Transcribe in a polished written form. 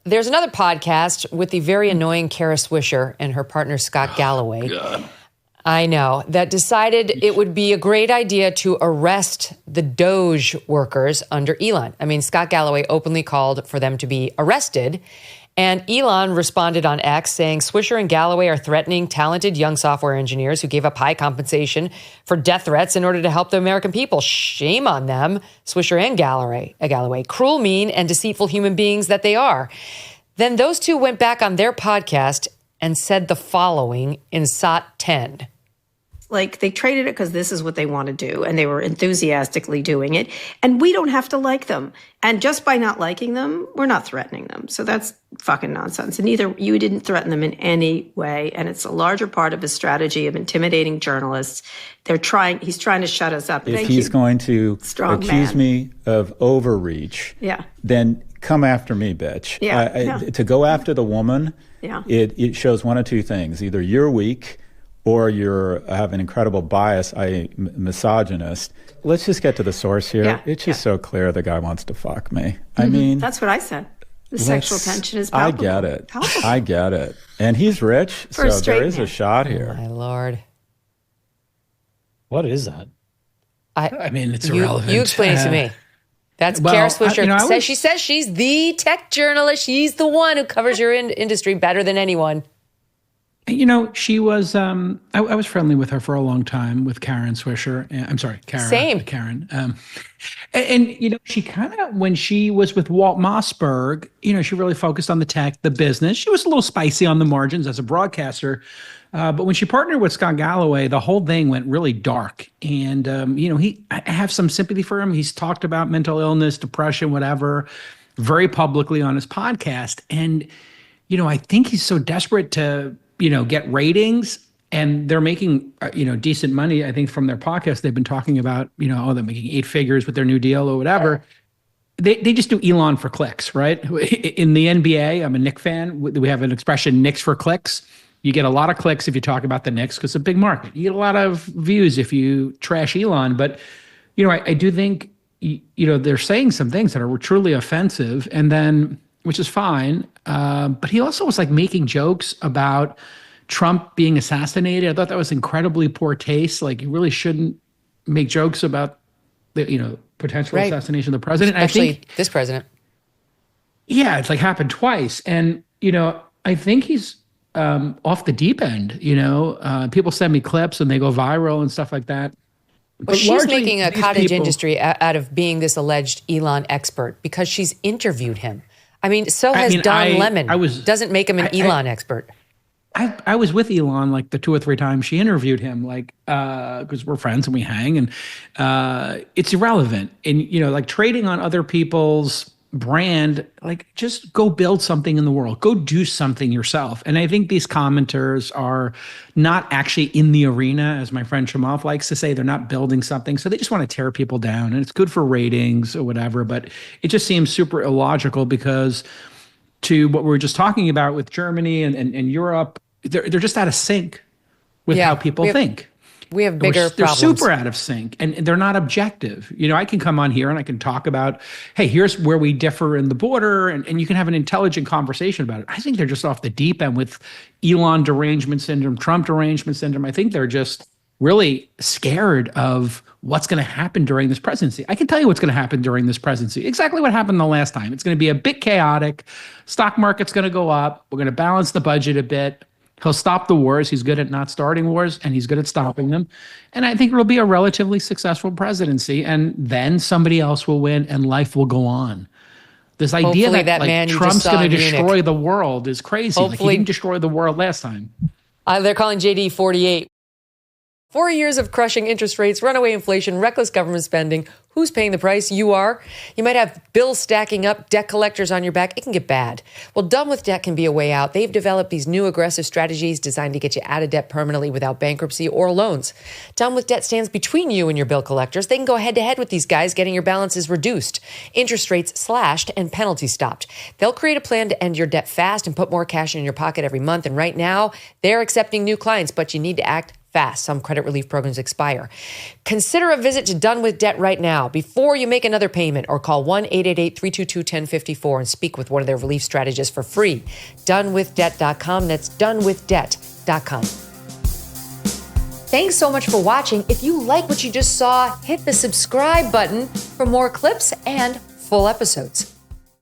There's another podcast with the very annoying Kara Swisher and her partner Scott Galloway. God. I know, that decided it would be a great idea to arrest the DOGE workers under Elon. I mean, Scott Galloway openly called for them to be arrested. And Elon responded on X saying Swisher and Galloway are threatening talented young software engineers who gave up high compensation for death threats in order to help the American people. Shame on them, Swisher and Galloway, cruel, mean, and deceitful human beings that they are. Then those two went back on their podcast and said the following in SOT 10. Like, they traded it because this is what they want to do, and they were enthusiastically doing it. And we don't have to like them. And just by not liking them, we're not threatening them. So that's fucking nonsense. And you didn't threaten them in any way. And it's a larger part of his strategy of intimidating journalists. He's trying to shut us up. If he's going to accuse me of overreach, then come after me, bitch. To go after the woman, it shows one of two things. Either you're weak, or you have an incredible bias, i.e. misogynist. Let's just get to the source here. Yeah, it's just so clear the guy wants to fuck me. I mean... That's what I said. The sexual tension is palpable. I get it. I get it. And he's rich, so there is a shot here. Oh, my Lord. What is that? I mean, it's irrelevant. You explain it to me. That's Kara Swisher. She says she's the tech journalist. She's the one who covers your industry better than anyone. You know, she was, I was friendly with her for a long time, with Karen Swisher. I'm sorry, Kara. Same. Karen. And, you know, she kind of, when she was with Walt Mossberg, you know, she really focused on the tech, the business. She was a little spicy on the margins as a broadcaster. But when she partnered with Scott Galloway, the whole thing went really dark. And, you know, I have some sympathy for him. He's talked about mental illness, depression, whatever, very publicly on his podcast. And, you know, I think he's so desperate to, you know, get ratings, and they're making, you know, decent money. I think from their podcast, they've been talking about, you know, they're making 8 figures with their new deal or whatever. They just do Elon for clicks, right? In the NBA, I'm a Knicks fan. We have an expression, Knicks for clicks. You get a lot of clicks if you talk about the Knicks because it's a big market. You get a lot of views if you trash Elon. But, you know, I do think, you know, they're saying some things that are truly offensive, and then, which is fine. But he also was like making jokes about Trump being assassinated. I thought that was incredibly poor taste. Like, you really shouldn't make jokes about the, you know, potential assassination of the president. Especially I think, this president. Yeah, it's like happened twice. And, you know, I think he's off the deep end. You know, people send me clips and they go viral and stuff like that. But she's making a cottage industry out of being this alleged Elon expert because she's interviewed him. I mean, has Don Lemon. Doesn't make him an Elon expert. I was with Elon like the 2 or 3 times she interviewed him, like, because we're friends and we hang, and it's irrelevant. And, you know, like trading on other people's brand, like, just go build something in the world, go do something yourself. And I think these commenters are not actually in the arena, as my friend Chamath likes to say. They're not building something, so they just want to tear people down, and it's good for ratings or whatever. But it just seems super illogical, because to what we were just talking about with Germany and Europe, they're just out of sync with how people think. We have bigger they're problems. Super out of sync, and they're not objective. You know, I can come on here and I can talk about, hey, here's where we differ in the border, and you can have an intelligent conversation about it. I think they're just off the deep end with Elon derangement syndrome, Trump derangement syndrome. I think they're just really scared of what's going to happen during this presidency. I can tell you what's going to happen during this presidency. Exactly what happened the last time. It's going to be a bit chaotic. Stock market's going to go up. We're going to balance the budget a bit. He'll stop the wars. He's good at not starting wars, and he's good at stopping them. And I think it'll be a relatively successful presidency, and then somebody else will win, and life will go on. This idea that like, Trump's going to destroy the world is crazy. Like, he didn't destroy the world last time. They're calling JD 48. 4 years of crushing interest rates, runaway inflation, reckless government spending. Who's paying the price? You are. You might have bills stacking up, debt collectors on your back. It can get bad. Well, Done with Debt can be a way out. They've developed these new aggressive strategies designed to get you out of debt permanently without bankruptcy or loans. Done with Debt stands between you and your bill collectors. They can go head to head with these guys, getting your balances reduced, interest rates slashed, and penalties stopped. They'll create a plan to end your debt fast and put more cash in your pocket every month. And right now, they're accepting new clients, but you need to act fast. Some credit relief programs expire. Consider a visit to Done With Debt right now before you make another payment, or call 1-888-322-1054 and speak with one of their relief strategists for free. donewithdebt.com. That's donewithdebt.com. Thanks so much for watching. If you like what you just saw, hit the subscribe button for more clips and full episodes.